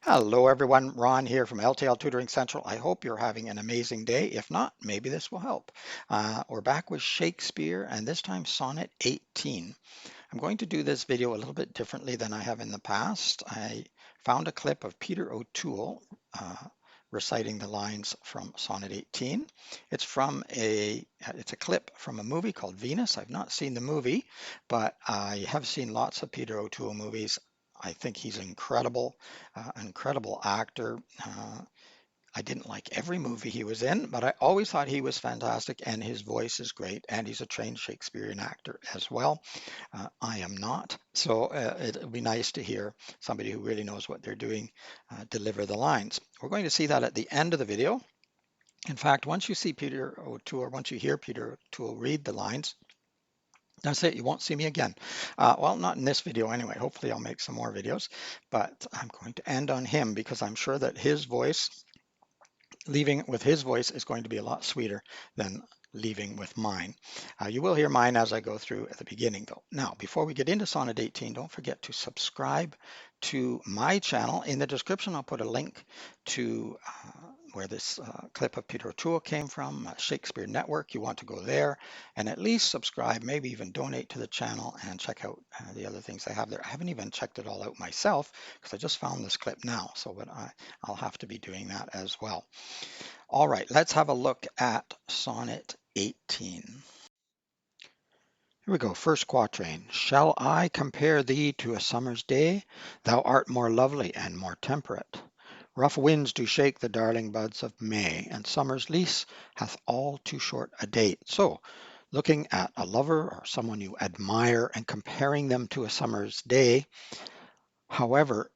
Hello everyone, Ron here from L.T.L Tutoring Central. I hope you're having an amazing day. If not, maybe this will help. We're back with Shakespeare and this time Sonnet 18. I'm going to do this video a little bit differently than I have in the past. I found a clip of Peter O'Toole reciting the lines from Sonnet 18. It's a clip from a movie called Venus. I've not seen the movie, but I have seen lots of Peter O'Toole movies. I think he's incredible actor. I didn't like every movie he was in, but I always thought he was fantastic and his voice is great. And he's a trained Shakespearean actor as well. I am not. So it'll be nice to hear somebody who really knows what they're doing deliver the lines. We're going to see that at the end of the video. In fact, once you see Peter O'Toole, or once you hear Peter O'Toole read the lines, that's it. You won't see me again. Well, not in this video anyway. Hopefully I'll make some more videos, but I'm going to end on him because I'm sure that his voice, leaving with his voice, is going to be a lot sweeter than leaving with mine. You will hear mine as I go through at the beginning though. Now, before we get into Sonnet 18, don't forget to subscribe to my channel. In the description, I'll put a link to where this clip of Peter O'Toole came from, Shakespeare Network. You want to go there and at least subscribe, maybe even donate to the channel and check out the other things I have there. I haven't even checked it all out myself because I just found this clip now, but I'll have to be doing that as well. All right, let's have a look at Sonnet 18. Here we go, first quatrain. Shall I compare thee to a summer's day? Thou art more lovely and more temperate. Rough winds do shake the darling buds of May, and summer's lease hath all too short a date. So, looking at a lover or someone you admire and comparing them to a summer's day, however,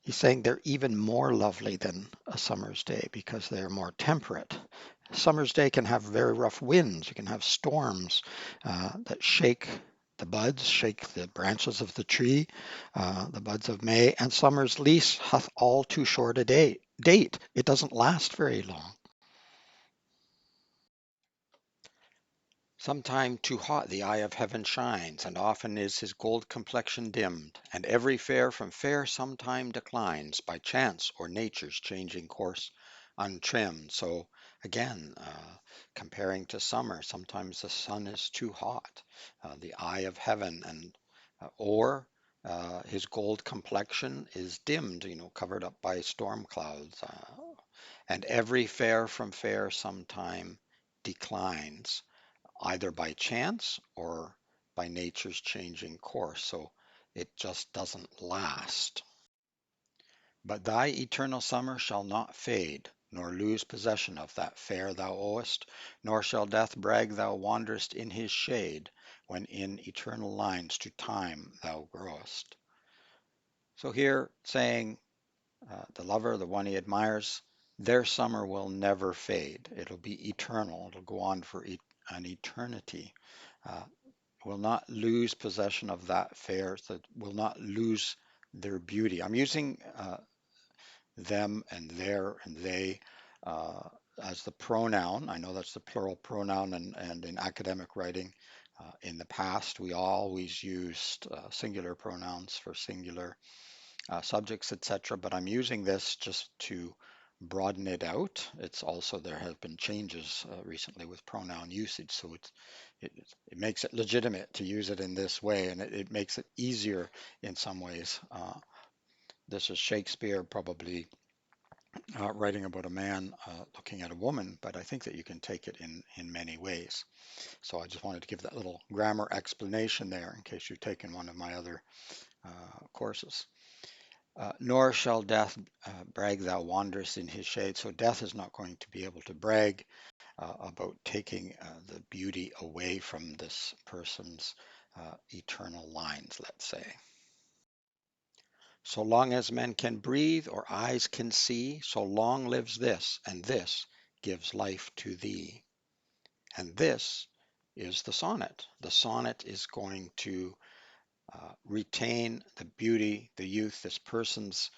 he's saying they're even more lovely than a summer's day because they're more temperate. Summer's day can have very rough winds. You can have storms that shake the buds, shake the branches of the tree, the buds of May, and summer's lease hath all too short a date. It doesn't last very long. Sometime too hot the eye of heaven shines, and often is his gold complexion dimmed, and every fair from fair sometime declines, by chance or nature's changing course untrimmed. So again, comparing to summer, sometimes the sun is too hot, the eye of heaven, and or his gold complexion is dimmed, covered up by storm clouds, and every fair from fair sometime declines either by chance or by nature's changing course. So it just doesn't last. But thy eternal summer shall not fade, nor lose possession of that fair thou owest, nor shall death brag thou wanderest in his shade, when in eternal lines to time thou growest. So here saying the lover, the one he admires, their summer will never fade. It'll be eternal. It'll go on for an eternity. Uh, will not lose possession of that fair, that will not lose their beauty. I'm using them and their and they uh, as the pronoun. I know that's the plural pronoun, and in academic writing in the past, we always used singular pronouns for singular subjects, etc. But I'm using this just to broaden it out. It's also, there have been changes recently with pronoun usage, so it, it makes it legitimate to use it in this way, and it makes it easier in some ways. This is Shakespeare probably writing about a man looking at a woman, but I think that you can take it in many ways. So I just wanted to give that little grammar explanation there in case you've taken one of my other courses. Nor shall death brag thou wanderest in his shade. So death is not going to be able to brag about taking the beauty away from this person's eternal lines, let's say. So long as men can breathe or eyes can see, so long lives this, and this gives life to thee. And this is the sonnet. The sonnet is going to retain the beauty, the youth. This person's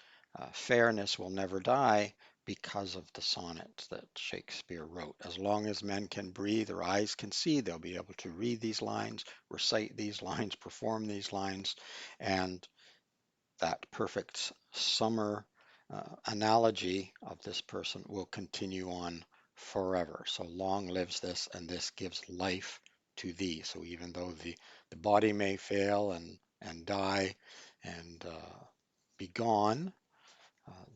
fairness will never die because of the sonnet that Shakespeare wrote. As long as men can breathe or eyes can see, they'll be able to read these lines, recite these lines, perform these lines, and that perfect summer analogy of this person will continue on forever. So long lives this, and this gives life to thee. So even though the body may fail and die and be gone,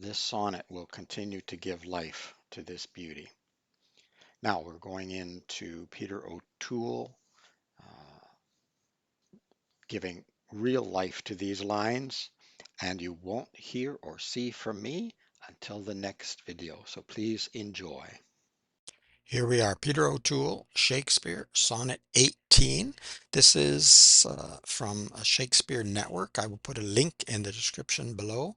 this sonnet will continue to give life to this beauty. Now we're going into Peter O'Toole, giving real life to these lines, and you won't hear or see from me until the next video. So please enjoy. Here we are, Peter O'Toole, Shakespeare, Sonnet 18. This is from a Shakespeare network. I will put a link in the description below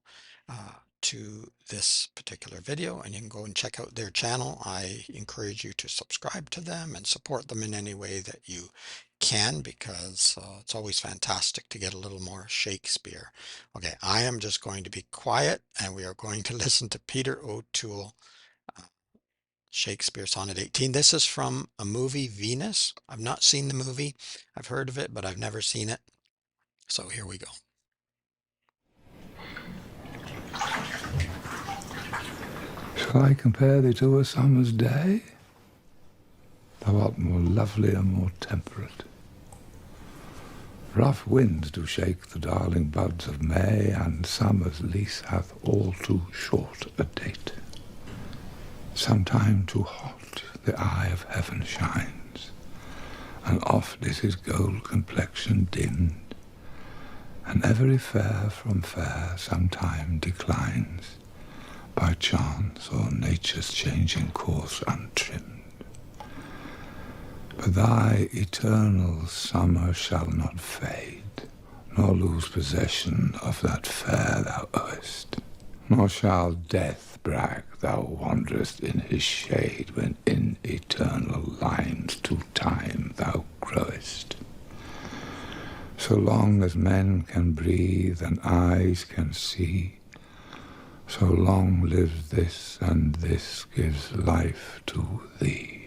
to this particular video, and you can go and check out their channel. I encourage you to subscribe to them and support them in any way that you can, because it's always fantastic to get a little more Shakespeare. Okay, I am just going to be quiet, and we are going to listen to Peter O'Toole, Shakespeare Sonnet 18. This is from a movie, Venus. I've not seen the movie. I've heard of it, but I've never seen it. So here we go. Shall I compare thee to a summer's day? Thou art more lovely and more temperate. Rough winds do shake the darling buds of May, and summer's lease hath all too short a date. Sometime too hot the eye of heaven shines, and oft is his gold complexion dimmed, and every fair from fair sometime declines, by chance or nature's changing course untrimmed. But thy eternal summer shall not fade, nor lose possession of that fair thou owest, nor shall death brag thou wanderest in his shade, when in eternal lines to time thou growest. So long as men can breathe and eyes can see, so long lives this, and this gives life to thee.